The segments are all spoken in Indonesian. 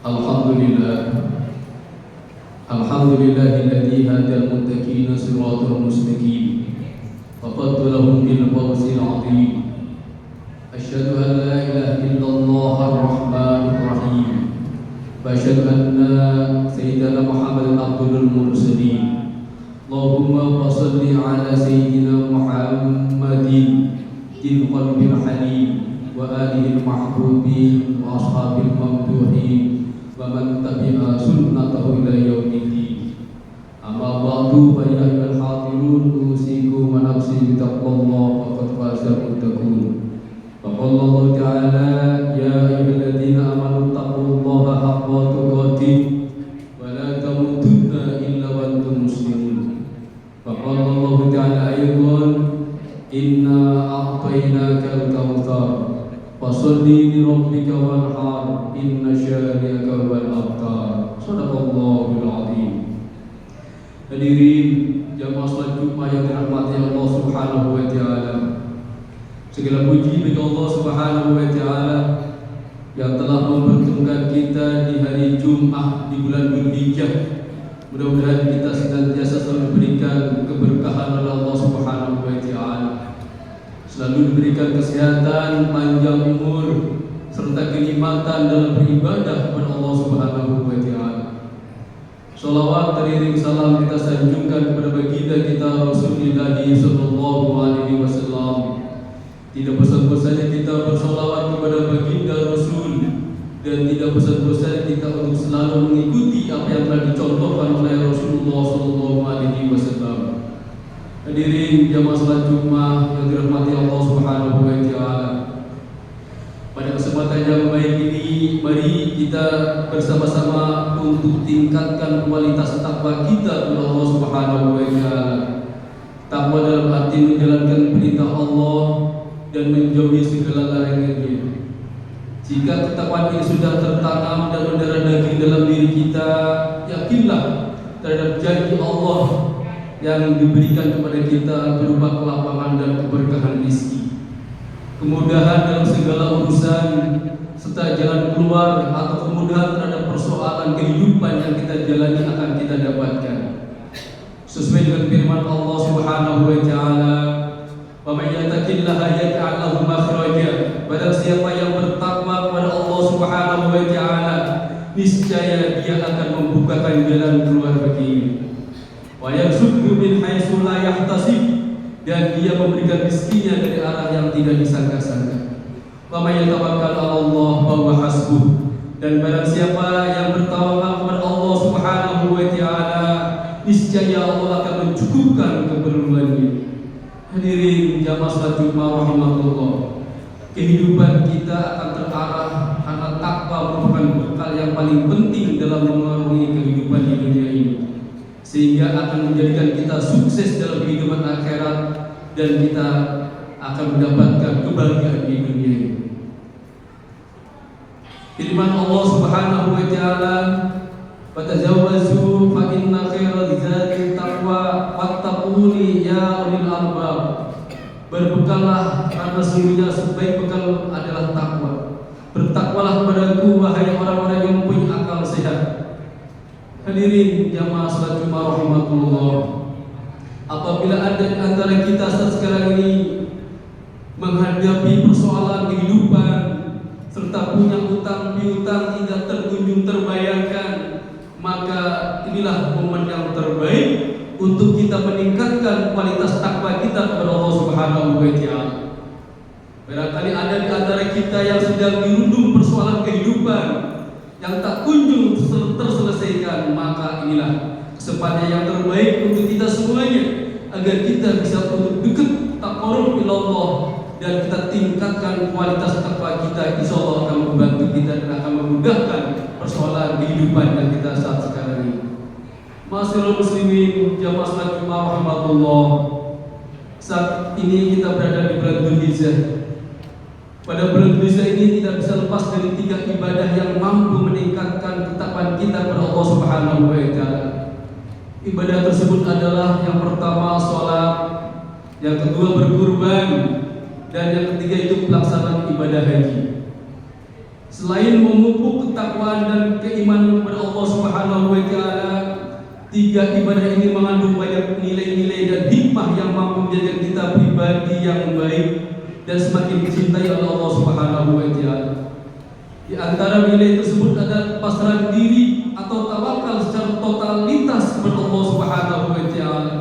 Alhamdulillah, alhamdulillahilladzi hadal muttaqina siratal mustaqim wa faddalahum bil fawzil 'azim. Asyhadu an la ilaha illallah ar-rahmanur rahim. Wa asyhadu anna sayyidana Muhammadan abdul mursalin. Allahumma shalli ala sayyidina Muhammadin il qalbil halim wa alihi al-mahbubin wa ashabil mamduhin wa man tabi'a sunnatahu ila yaumiddin. Amma ba'du fa ya ayyuhal hadirun usikum wa nafsi bi taqwallah faqad faza muttaqun. Wa qala Allah ta'ala ya ayyuhalladzina amanu taqullaha haqqa tuqatih wa la tamutunna illa wa antum muslimun. Wa qala Allah ta'ala aydan inna a'tainaka al-kautsar fasalli li rabbika wanhar inna syani'aka wal abtar. Shadaqallahul azim. Hadirin jamaah salat Jumat yang dirahmati Allah Subhanahu wa taala. Segala puji bagi Allah Subhanahu wa taala yang telah mempertemukan kita di hari Jumat di bulan Dzulhijjah. Mudah-mudahan kita senantiasa selalu diberikan keberkahan oleh Allah Subhanahu wa taala. Selalu diberikan kesehatan, panjang umur, serta kenikmatan dalam beribadah kepada Allah Subhanahu wa taala. Shalawat teriring salam kita sanjungkan kepada baginda kita Rasulullah sallallahu alaihi wasallam. Tidak bosan-bosannya kita bersolawat kepada baginda Rasul, dan tidak bosan-bosannya kita untuk selalu mengikuti apa yang telah dicontohkan oleh Rasulullah sallallahu alaihi wasallam. Hadirin jamaah salat Jumat yang dirahmati Allah Subhanahu wa taala. Pada kesempatan yang baik ini, mari kita bersama-sama untuk tingkatkan kualitas takwa kita kepada Allah Subhanahu wa taala. Takwa dalam arti menjalankan perintah Allah dan menjauhi segala larangannya. Jika ketakwaan ini sudah tertanam dan mendarah daging dalam diri kita, yakinlah terhadap janji Allah yang diberikan kepada kita berupa kelapangan dan keberkahan rezeki, kemudahan dalam segala urusan, serta jalan keluar atau kemudahan terhadap persoalan kehidupan yang kita jalani akan kita dapatkan. Sesuai dengan firman Allah Subhanahu wa taala, "Wa may yattaqillaha yaj'al lahu makhraja." Barang siapa yang bertakwa kepada Allah Subhanahu wa taala, niscaya dia akan membukakan jalan keluar baginya. Wa yarzuqhu min haitsu la yahtasib, dan dia memberikan rezekinya dari arah yang tidak disangka-sangka. Wa may yatawakkal 'ala Allah fa huwa hasbuh, dan barang siapa yang bertawakal kepada Allah Subhanahu wa taala, niscaya Allah akan mencukupkan keperluannya. Hadirin jamaah salat Jumat rahimakumullah. Kehidupan kita akan terarah karena takwa merupakan bekal yang paling penting dalam mengarungi kehidupan di dunia ini, sehingga akan menjadikan kita sukses dalam kehidupan akhirat dan kita akan mendapatkan kebahagiaan di dunia ini. Firman Allah Subhanahu wa taala, "Fatazawwazu fa inna khairaz zadi taqwa wattaquni ya ulil albab." Berbekallah karena sesungguhnya sebaik bekal adalah takwa. Bertakwalah kepadaku wahai orang-orang yang punya akal sehat. Hadirin jamaah salat Jumat rahimakumullah. Apabila ada di antara kita sekarang ini menghadapi persoalan kehidupan serta punya utang piutang tidak terkunjung terbayarkan, maka inilah momen yang terbaik untuk kita meningkatkan kualitas takwa kita kepada Allah Subhanahu wa taala. Barangkali ada di antara kita yang sedang dirundung persoalan kehidupan yang tak kunjung terselesaikan, maka inilah kesempatan yang terbaik untuk kita semuanya agar kita bisa untuk dekat taqarrub ila Allah dan kita tingkatkan kualitas takwa kita. Insyaallah akan membantu kita dan akan memudahkan persoalan kehidupan yang kita saat sekarang ini. Ma'asyiral muslimin jamaah salat Jumat rahimakumullah. Saat ini kita berada di bulan Dzulhijjah. Pada bulan Dzulhijjah ini tidak bisa lepas dari 3 ibadah yang mampu meningkatkan ketakwaan kita kepada Allah Subhanahu wa taala. Ibadah tersebut adalah yang pertama salat, yang kedua berkurban, dan yang ketiga itu pelaksanaan ibadah haji. Selain memupuk ketakwaan dan keimanan Tiga ibadah ini mengandung banyak nilai-nilai dan hikmah yang mampu menjadikan kita pribadi yang baik dan semakin dicintai oleh Allah Subhanahu wa Ta'ala. Di antara nilai tersebut ada pasrah diri atau tawakal secara totalitas kepada Allah Subhanahu wa Ta'ala.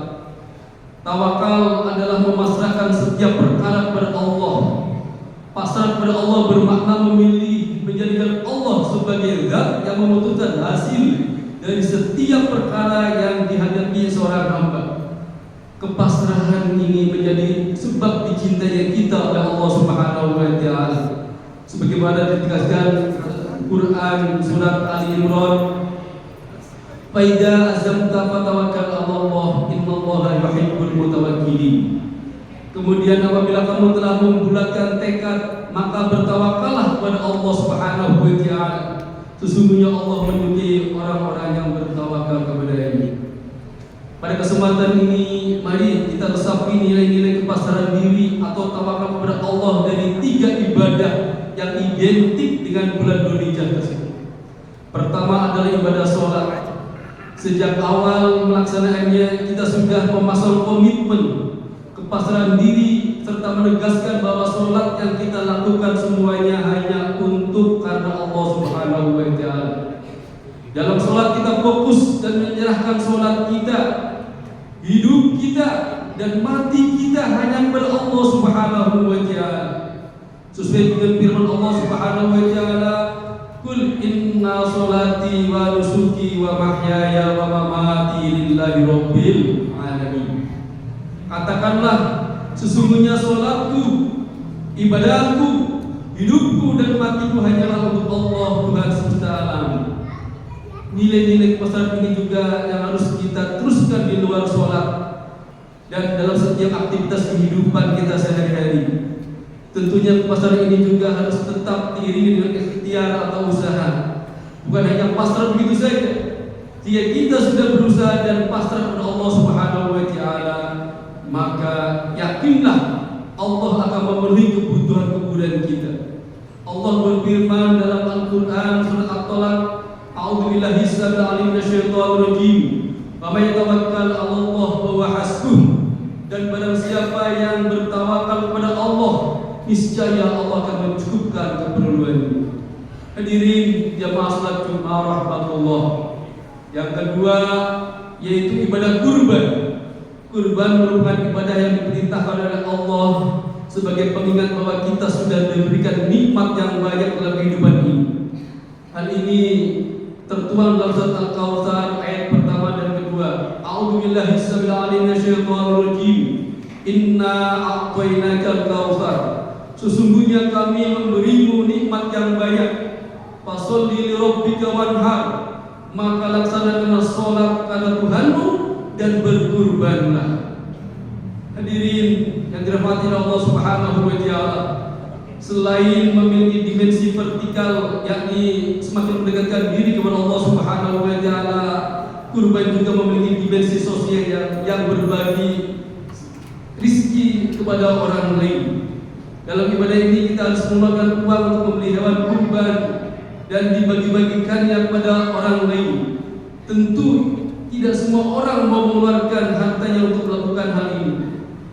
Tawakal adalah memasrahkan setiap perkara kepada Allah. Pasrah kepada Allah bermakna memilih menjadikan Allah sebagai zat yang memutuskan hasil dari setiap perkara yang dihadapi seorang hamba. Kepasrahan ini menjadi sebab dicintai kita oleh Allah Subhanahu wa Ta'ala. Sebagaimana ditegaskan Quran surat Ali Imran, "Faida azamta fatawakkal 'ala Allah, innallaha yuhibbul mutawakkilin." Kemudian apabila kamu telah membulatkan tekad, maka bertawakallah kepada Allah Subhanahu wa Ta'ala. Sesungguhnya Allah menyukai orang-orang yang bertawakal kepada-Nya. Pada kesempatan ini, mari kita resapi nilai-nilai kepasrahan diri atau tawakal kepada Allah dari tiga ibadah yang identik dengan bulan Dzulhijjah tersebut. Pertama adalah ibadah sholat. Sejak awal melaksanakannya, kita sudah memasang komitmen kepasrahan diri serta menegaskan bahwa sholat yang kita lakukan semuanya hanya untuk karena Allah Subhanahu wa Ta'ala. Dalam sholat kita fokus dan menyerahkan sholat kita, hidup kita dan mati kita hanya kepada Allah Subhanahu wa Ta'ala. Sesuai dengan firman Allah Subhanahu wa Ta'ala, "Qul inna sholati wa nusuki wa mahyaya wa mamati lillahi rabbil alamin." Katakanlah, sesungguhnya sholatku, ibadahku, hidupku dan matiku hanyalah untuk Allah Tuhan semesta alam. Nilai-nilai kepasrahan ini juga yang harus kita teruskan di luar sholat dan dalam setiap aktivitas kehidupan kita sehari-hari. Tentunya kepasrahan ini juga harus tetap diiringi dengan ikhtiar atau usaha. Bukan hanya pasrah begitu saja. Jika kita sudah berusaha dan pasrah kepada Allah Subhanahu wa Ta'ala, maka yakinlah Allah akan memenuhi kebutuhan kita. Allah berfirman dalam Al-Quran surat At-Talaq, "A'udzubillahi minasyaitonir rajim minasyaitonir rajim. Wa may yatawakkal 'ala Allah fa huwa hasbuh." Dan barang siapa yang bertawakal kepada Allah, niscaya Allah akan mencukupkan keperluannya. Hadirin jamaah salat Jumat rahmatullah. Yang kedua yaitu ibadah kurban. Kurban merupakan ibadah yang diperintahkan oleh Allah sebagai pengingat bahwa kita sudah diberikan nikmat yang banyak dalam kehidupan ini. Hal ini tertuang dalam surat Al-Kautsar ayat pertama dan kedua. A'udzubillahi minasyaitonir rajim. Inna a'tainakal kautsar. Sesungguhnya kami memberimu nikmat yang banyak. Fasholli li rabbika wanhar. Maka laksanakanlah sholat karena Tuhanmu dan berkurbanlah. Hadirin yang dirahmati Allah Subhanahu wa Ta'ala, selain memiliki dimensi vertikal yakni semakin mendekatkan diri kepada Allah Subhanahu wa Ta'ala, kurban juga memiliki dimensi sosial yang berbagi rizki kepada orang lain. Dalam ibadah ini kita harus mengeluarkan uang untuk membeli hewan kurban dan dibagi-bagikannya kepada orang lain. Tentu tidak semua orang mau mengeluarkan hartanya untuk melakukan hal ini.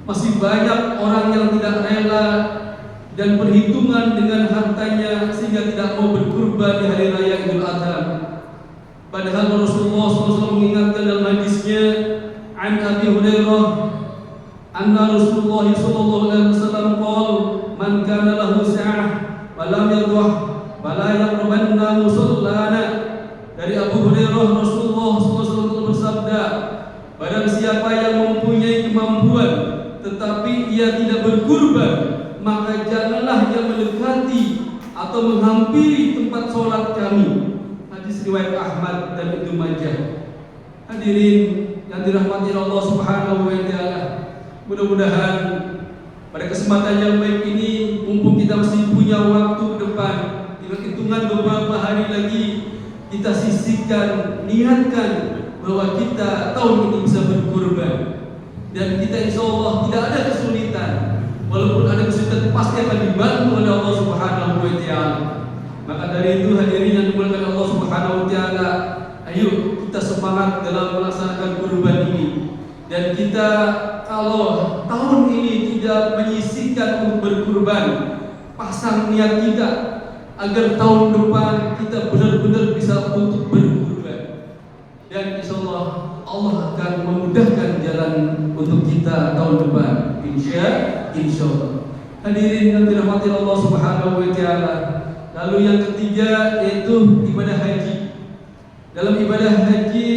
Masih banyak orang yang tidak rela dan perhitungan dengan hartanya sehingga tidak mau berkurban di hari raya Idul Adha. Padahal Rasulullah SAW mengingatkan dalam hadisnya, "An Abi Hurairah anna Rasulullah sallallahu alaihi wasallam qala, man kana lahu sa'ah wa lam yadhah wa la yaqrabanna musallana." Dari Abu Hurairah, Rasulullah SAW bersabda, barang siapa yang mempunyai kemampuan tetapi ia tidak berkurban, maka janganlah ia mendekati atau menghampiri tempat sholat kami. Hadis riwayat Ahmad dan Ibnu Majah. Hadirin yang dirahmati Allah Subhanahu wa Ta'ala, mudah-mudahan pada kesempatan yang baik ini, mumpung kita masih punya waktu ke depan, dengan hitungan beberapa hari lagi, kita sisihkan, niatkan bahwa kita tahun ini bisa berkurban. Dan kita insya Allah tidak ada kesulitan. Walaupun ada kesulitan, pasti akan dibantu oleh Allah Subhanahu wa Ta'ala. Maka dari itu hadirin yang dimuliakan Allah Subhanahu wa Ta'ala, ayo kita semangat semangat dalam melaksanakan kurban ini. Dan kita kalau tahun ini tidak menyisihkan untuk berkurban, pasang niat kita agar tahun depan kita benar-benar bisa untuk berkurban. Dan insyaallah Allah akan memudahkan jalan untuk kita tahun depan. Insyaallah. Hadirin yang dirahmati Allah Subhanahu wa taala. Lalu yang ketiga yaitu ibadah haji. Dalam ibadah haji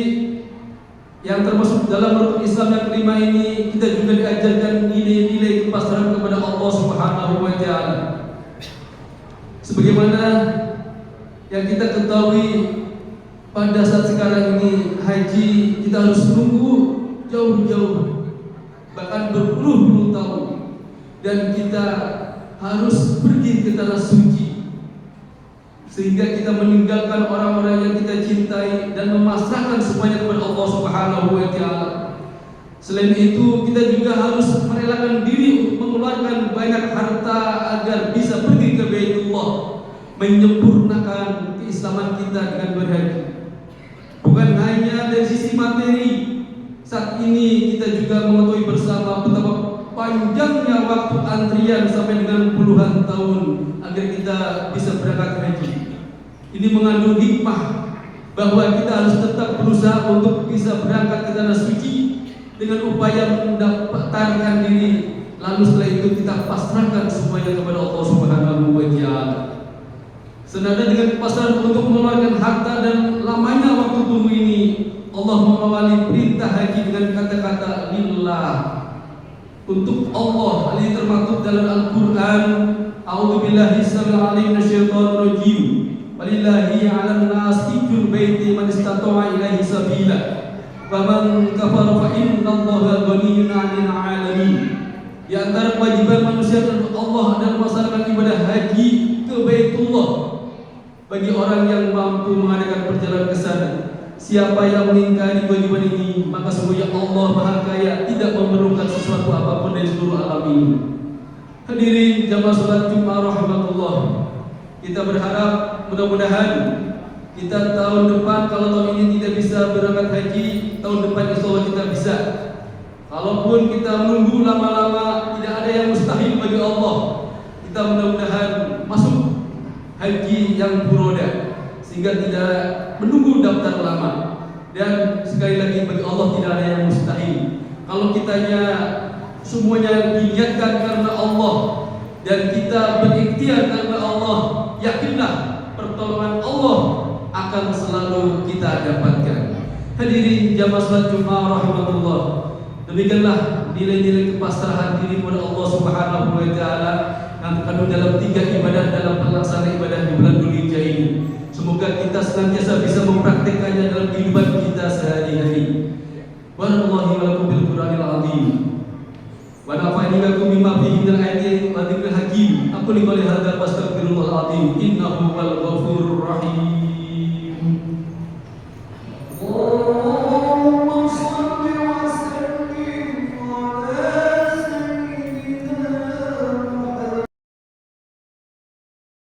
yang termasuk dalam rukun Islam yang kelima ini, kita juga diajarkan nilai-nilai kepasrahan kepada Allah Subhanahu wa taala. Sebagaimana yang kita ketahui pada saat sekarang ini haji kita harus menunggu jauh-jauh, bahkan berpuluh-puluh tahun, dan kita harus pergi ke tanah suci, sehingga kita meninggalkan orang-orang yang kita cintai dan memasrahkan semuanya kepada Allah Subhanahu wa taala. Selain itu, kita juga harus merelakan diri untuk mengeluarkan banyak harta agar bisa pergi ke Baitullah, menyempurnakan keislaman kita dengan berhaji. Bukan hanya dari sisi materi, saat ini kita juga mengetahui bersama betapa panjangnya waktu antrian sampai dengan puluhan tahun agar kita bisa berangkat haji. Ini mengandung hikmah bahwa kita harus tetap berusaha untuk bisa berangkat ke tanah suci dengan upaya mendaftarkan diri, lalu setelah itu kita pasrahkan semuanya kepada Allah Subhanahu wa taala. Senada dengan pasrah untuk mengeluarkan harta dan lamanya waktu tunggu ini, Allah mengawali perintah haji dengan kata-kata lillah, untuk Allah. Hal ini termaktub dalam Al-Quran. A'udzubillahi samil alim minasyaitonir rajim. Walillahi 'alan nas hijjul baiti man istata'a ilaihi sabila. Faman kafara fa innallaha ghaniyyun 'anil 'alamin. Di antara kewajiban manusia terhadap Allah adalah melaksanakan ibadah haji ke Baitullah bagi orang yang mampu mengadakan perjalanan ke sana. Siapa yang mengingkari kewajiban ini, maka sesungguhnya Allah Maha Kaya, tidak memerlukan sesuatu apapun dari seluruh alam ini. Hadirin jamaah salat Jumat rahmatullah. Kita berharap mudah-mudahan kita tahun depan, kalau tahun ini tidak bisa berangkat haji, tahun depan insyaallah kita bisa. Kalaupun kita menunggu lama-lama, tidak ada yang mustahil bagi Allah. Kita mudah-mudahan masuk haji yang furoda, sehingga tidak menunggu daftar lama. Dan sekali lagi, bagi Allah tidak ada yang mustahil. Kalau kitanya semuanya diniatkan karena Allah dan kita berikhtiar karena Allah, yakinlah pertolongan Allah akan selalu kita dapatkan. Hadirin jamaah salat Jumat rahmatullah. Demikianlah nilai-nilai kepasrahan diri kepada Allah Subhanahu wa taala yang terkandung dalam 3 ibadah dalam pelaksanaan ibadah di bulan Dzulhijjah ini. Semoga kita senantiasa bisa mempraktikkannya dalam kehidupan kita sehari-hari. Wa